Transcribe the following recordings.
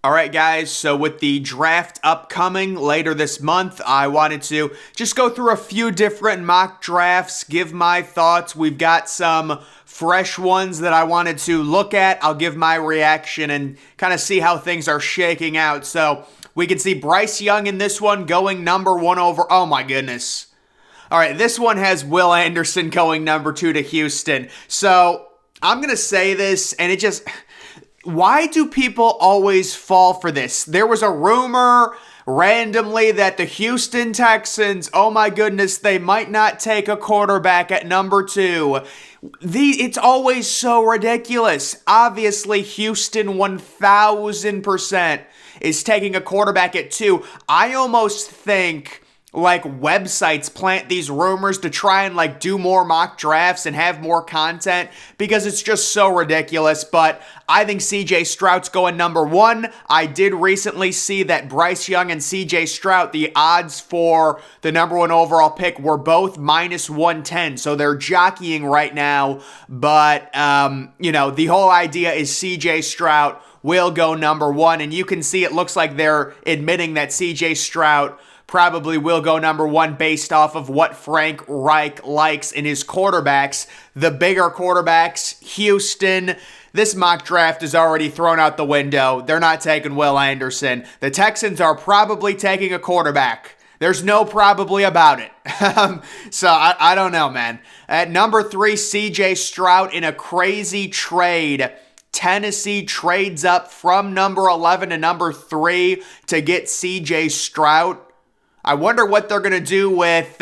All right, guys, so with the draft upcoming later this month, I wanted to just go through a few different mock drafts, give my thoughts. We've got some fresh ones that I wanted to look at. I'll give my reaction and kind of see how things are shaking out. So we can see Bryce Young in this one going number one over. Oh, my goodness. All right, this one has Will Anderson going number two to Houston. So I'm going to say this, and it just. Why do people always fall for this? There was a rumor randomly that the Houston Texans, oh my goodness, they might not take a quarterback at number two. It's always so ridiculous. Obviously, Houston 1000% is taking a quarterback at two. I almost think like websites plant these rumors to try and like do more mock drafts and have more content because it's just so ridiculous. But I think CJ Stroud's going number one. I did recently see that Bryce Young and CJ Stroud, the odds for the number one overall pick were both minus 110. So they're jockeying right now. But, the whole idea is CJ Stroud will go number one. And you can see it looks like they're admitting that CJ Stroud probably will go number one based off of what Frank Reich likes in his quarterbacks. The bigger quarterbacks, Houston. This mock draft is already thrown out the window. They're not taking Will Anderson. The Texans are probably taking a quarterback. There's no probably about it. So I don't know, man. At number three, CJ Stroud in a crazy trade. Tennessee trades up from number 11 to number 3 to get CJ Stroud. I wonder what they're going to do with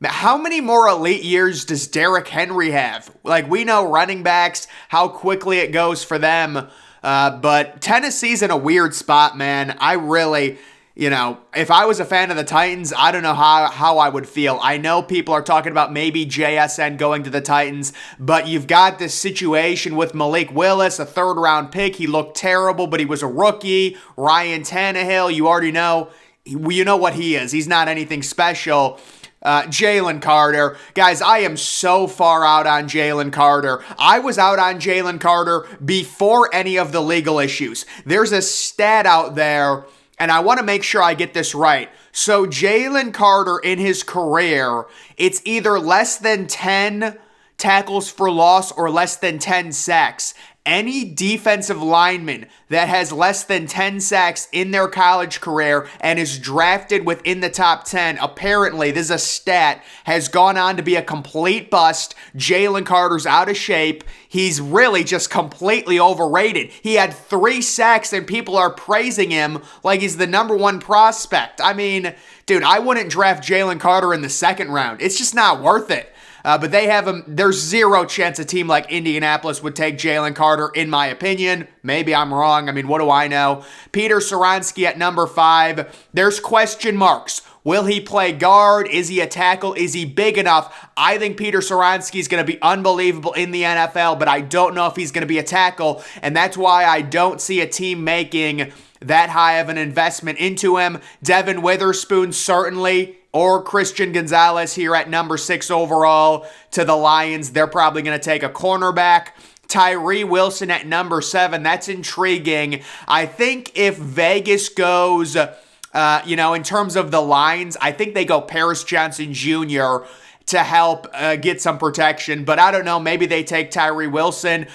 how many more elite years does Derrick Henry have? Like, we know running backs, how quickly it goes for them. But Tennessee's in a weird spot, man. I really, if I was a fan of the Titans, I don't know how I would feel. I know people are talking about maybe JSN going to the Titans, but you've got this situation with Malik Willis, a third-round pick. He looked terrible, but he was a rookie. Ryan Tannehill, you already know. You know what he is. He's not anything special. Jalen Carter. Guys, I am so far out on Jalen Carter. I was out on Jalen Carter before any of the legal issues. There's a stat out there, and I want to make sure I get this right. So Jalen Carter in his career, it's either less than 10 tackles for loss or less than 10 sacks. Any defensive lineman that has less than 10 sacks in their college career and is drafted within the top 10, apparently, this is a stat, has gone on to be a complete bust. Jalen Carter's out of shape. He's really just completely overrated. He had 3 sacks and people are praising him like he's the number one prospect. I mean, dude, I wouldn't draft Jalen Carter in the second round. It's just not worth it. But they have him. There's zero chance a team like Indianapolis would take Jalen Carter, in my opinion. Maybe I'm wrong. I mean, what do I know? Peter Skoronski at number 5. There's question marks. Will he play guard? Is he a tackle? Is he big enough? I think Peter Skoronski is going to be unbelievable in the NFL, but I don't know if he's going to be a tackle, and that's why I don't see a team making that high of an investment into him. Devin Witherspoon, certainly, or Christian Gonzalez here at number 6 overall to the Lions. They're probably going to take a cornerback. Tyree Wilson at number 7. That's intriguing. I think if Vegas goes, in terms of the lines, I think they go Paris Johnson Jr. to help get some protection. But I don't know. Maybe they take Tyree Wilson.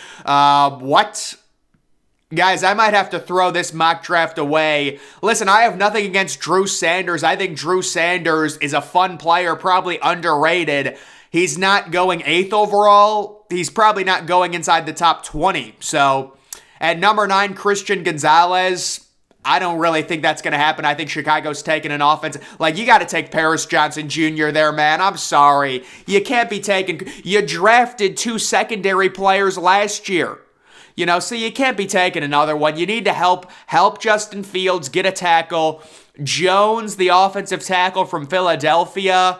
Guys, I might have to throw this mock draft away. Listen, I have nothing against Drew Sanders. I think Drew Sanders is a fun player, probably underrated. He's not going 8th overall. He's probably not going inside the top 20. So, at number 9, Christian Gonzalez. I don't really think that's going to happen. I think Chicago's taking an offense. Like, you got to take Paris Johnson Jr. there, man. I'm sorry. You can't be taking... You drafted 2 secondary players last year. So you can't be taking another one. You need to help Justin Fields get a tackle. Jones, the offensive tackle from Philadelphia.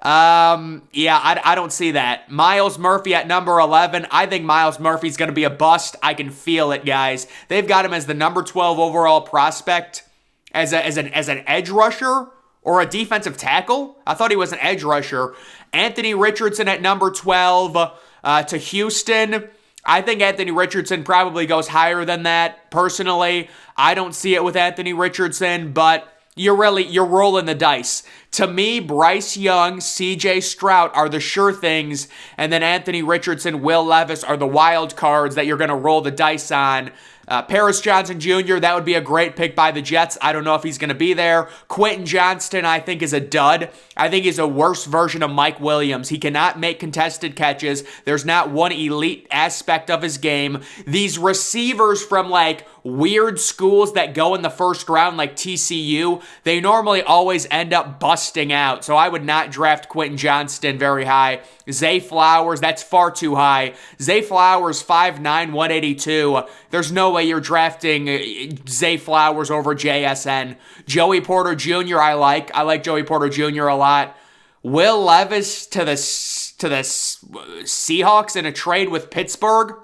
I don't see that. Myles Murphy at number 11. I think Myles Murphy's going to be a bust. I can feel it, guys. They've got him as the number 12 overall prospect as an edge rusher or a defensive tackle. I thought he was an edge rusher. Anthony Richardson at number 12 to Houston. I think Anthony Richardson probably goes higher than that. Personally, I don't see it with Anthony Richardson, but you're rolling the dice. To me, Bryce Young, CJ Stroud are the sure things, and then Anthony Richardson, Will Levis are the wild cards that you're going to roll the dice on. Paris Johnson Jr., that would be a great pick by the Jets. I don't know if he's going to be there. Quentin Johnston, I think, is a dud. I think he's a worse version of Mike Williams. He cannot make contested catches. There's not one elite aspect of his game. These receivers from, weird schools that go in the first round, like TCU, they normally always end up busting out. So I would not draft Quentin Johnston very high. Zay Flowers, that's far too high. Zay Flowers, 5'9", 182. There's no way you're drafting Zay Flowers over JSN. Joey Porter Jr. I like Joey Porter Jr. a lot. Will Levis to the Seahawks in a trade with Pittsburgh.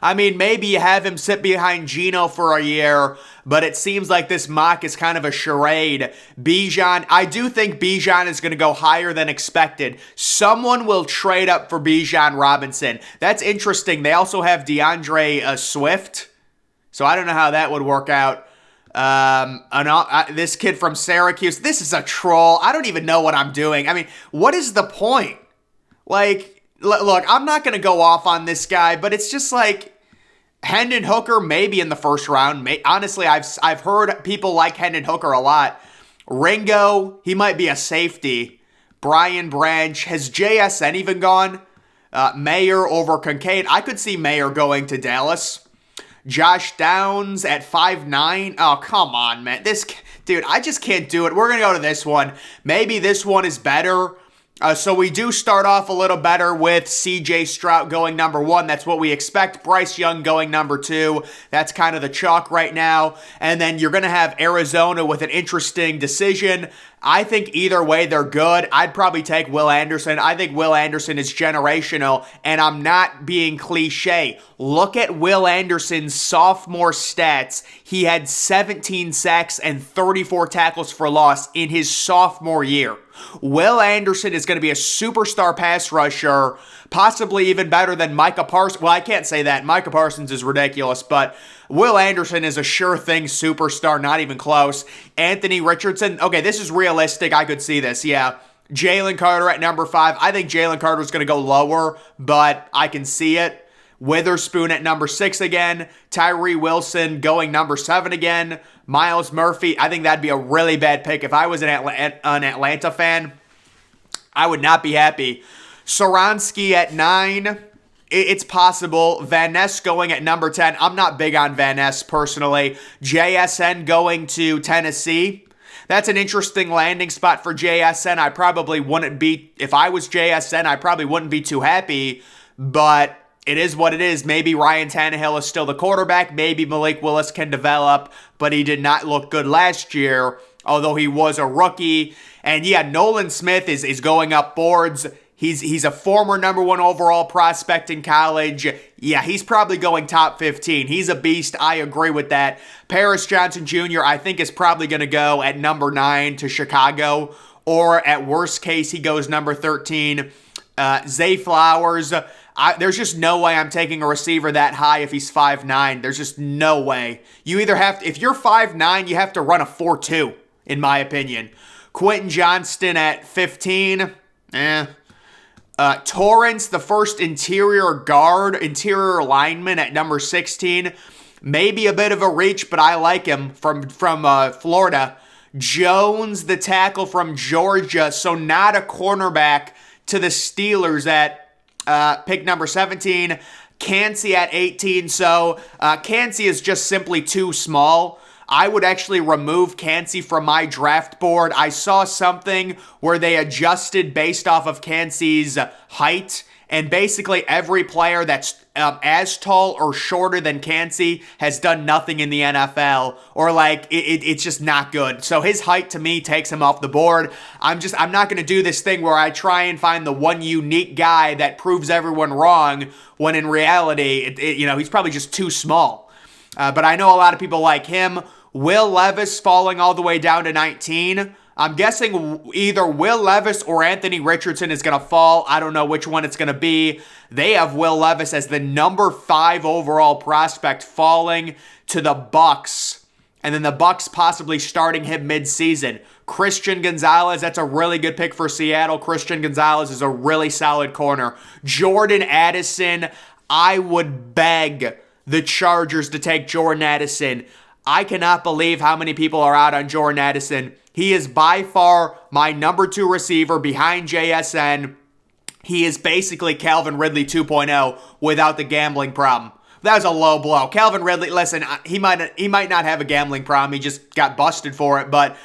I mean, maybe you have him sit behind Geno for a year, but it seems like this mock is kind of a charade. Bijan, I do think Bijan is going to go higher than expected. Someone will trade up for Bijan Robinson. That's interesting. They also have DeAndre Swift, so I don't know how that would work out. This kid from Syracuse, this is a troll. I don't even know what I'm doing. I mean, what is the point? Look, I'm not going to go off on this guy, but it's just Hendon Hooker maybe in the first round. Honestly, I've heard people like Hendon Hooker a lot. Ringo, he might be a safety. Brian Branch, has JSN even gone? Mayer over Kincaid. I could see Mayer going to Dallas. Josh Downs at 5'9". Oh, come on, man. Dude, I just can't do it. We're going to go to this one. Maybe this one is better. So we do start off a little better with CJ Stroud going number 1. That's what we expect. Bryce Young going number 2. That's kind of the chalk right now. And then you're going to have Arizona with an interesting decision. I think either way they're good. I'd probably take Will Anderson. I think Will Anderson is generational, and I'm not being cliche. Look at Will Anderson's sophomore stats. He had 17 sacks and 34 tackles for loss in his sophomore year. Will Anderson is going to be a superstar pass rusher, possibly even better than Micah Parsons. Well, I can't say that. Micah Parsons is ridiculous, but Will Anderson is a sure thing superstar, not even close. Anthony Richardson, okay, this is realistic. I could see this, yeah. Jalen Carter at number 5. I think Jalen Carter is going to go lower, but I can see it. Witherspoon at number 6 again. Tyree Wilson going number 7 again. Myles Murphy, I think that'd be a really bad pick. If I was an Atlanta fan, I would not be happy. Soronsky at 9. It's possible. Van Ness going at number 10. I'm not big on Van Ness personally. JSN going to Tennessee. That's an interesting landing spot for JSN. I probably wouldn't be, if I was JSN, I probably wouldn't be too happy, but it is what it is. Maybe Ryan Tannehill is still the quarterback. Maybe Malik Willis can develop, but he did not look good last year, although he was a rookie. And yeah, Nolan Smith is going up boards. He's a former number 1 overall prospect in college. Yeah, he's probably going top 15. He's a beast. I agree with that. Paris Johnson Jr., I think, is probably going to go at number 9 to Chicago. Or at worst case, he goes number 13. Zay Flowers. There's just no way I'm taking a receiver that high if he's 5'9". There's just no way. You either have to, if you're 5'9", you have to run a 4.2, in my opinion. Quentin Johnston at 15. Torrance, the first interior lineman at number 16. Maybe a bit of a reach, but I like him from Florida. Jones, the tackle from Georgia, so not a cornerback, to the Steelers at pick number 17. Kancey at 18, so Kancey is just simply too small. I would actually remove Kancey from my draft board. I saw something where they adjusted based off of Kancey's height, and basically every player that's as tall or shorter than Kancey has done nothing in the NFL, or it's just not good. So his height to me takes him off the board. I'm not going to do this thing where I try and find the one unique guy that proves everyone wrong, when in reality, he's probably just too small. But I know a lot of people like him. Will Levis falling all the way down to 19. I'm guessing either Will Levis or Anthony Richardson is going to fall. I don't know which one it's going to be. They have Will Levis as the number 5 overall prospect falling to the Bucks. And then the Bucks possibly starting him mid-season. Christian Gonzalez, that's a really good pick for Seattle. Christian Gonzalez is a really solid corner. Jordan Addison, I would beg the Chargers to take Jordan Addison. I cannot believe how many people are out on Jordan Addison. He is by far my number 2 receiver behind JSN. He is basically Calvin Ridley 2.0 without the gambling problem. That was a low blow. Calvin Ridley, listen, he might not have a gambling problem. He just got busted for it. But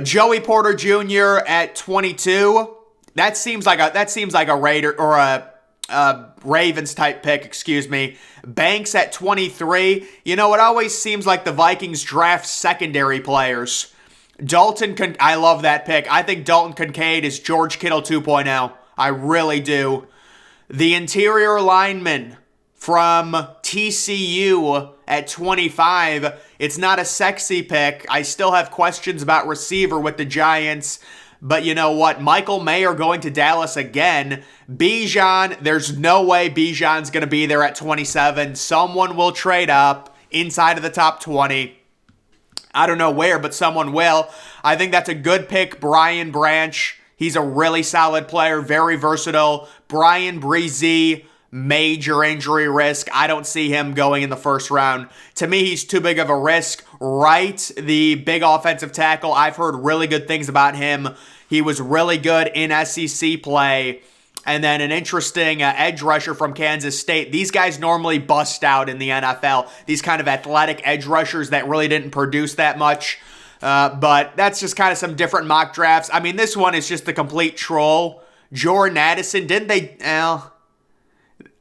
Joey Porter Jr. at 22, that seems like a Raider or a Ravens type pick, excuse me. Banks at 23. You know, it always seems like the Vikings draft secondary players. I love that pick. I think Dalton Kincaid is George Kittle 2.0. I really do. The interior lineman from TCU at 25. It's not a sexy pick. I still have questions about receiver with the Giants. But you know what? Michael Mayer going to Dallas again. Bijan, there's no way Bijan's going to be there at 27. Someone will trade up inside of the top 20. I don't know where, but someone will. I think that's a good pick. Brian Branch. He's a really solid player, very versatile. Brian Breezy, major injury risk. I don't see him going in the first round. To me, he's too big of a risk. Wright, the big offensive tackle, I've heard really good things about him. He was really good in SEC play. And then an interesting edge rusher from Kansas State. These guys normally bust out in the NFL. These kind of athletic edge rushers that really didn't produce that much. But that's just kind of some different mock drafts. I mean, this one is just a complete troll. Jordan Addison, didn't they...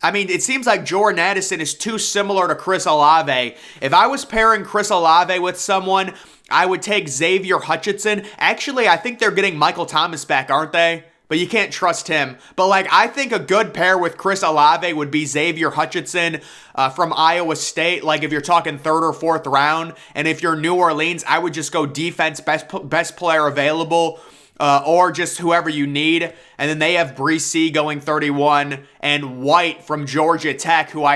I mean, it seems like Jordan Addison is too similar to Chris Olave. If I was pairing Chris Olave with someone, I would take Xavier Hutchinson. Actually, I think they're getting Michael Thomas back, aren't they? But you can't trust him. But, I think a good pair with Chris Olave would be Xavier Hutchinson from Iowa State. If you're talking 3rd or 4th round. And if you're New Orleans, I would just go defense, best player available. Or just whoever you need. And then they have Brees going 31. And White from Georgia Tech, who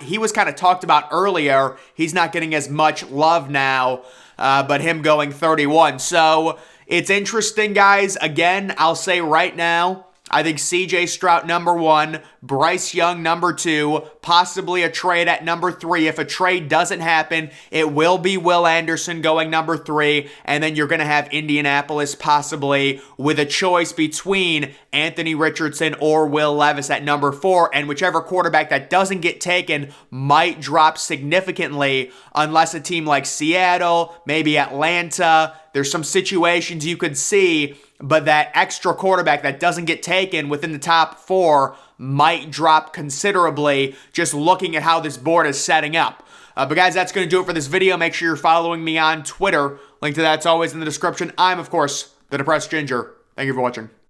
he was kind of talked about earlier. He's not getting as much love now. But him going 31. So... it's interesting, guys. Again, I'll say right now, I think CJ Stroud number 1, Bryce Young number 2, possibly a trade at number 3. If a trade doesn't happen, it will be Will Anderson going number 3, and then you're going to have Indianapolis possibly with a choice between Anthony Richardson or Will Levis at number 4, and whichever quarterback that doesn't get taken might drop significantly unless a team like Seattle, maybe Atlanta, there's some situations you could see, but that extra quarterback that doesn't get taken within the top 4 might drop considerably just looking at how this board is setting up. But guys, that's going to do it for this video. Make sure you're following me on Twitter. Link to that's always in the description. I'm, of course, the Depressed Ginger. Thank you for watching.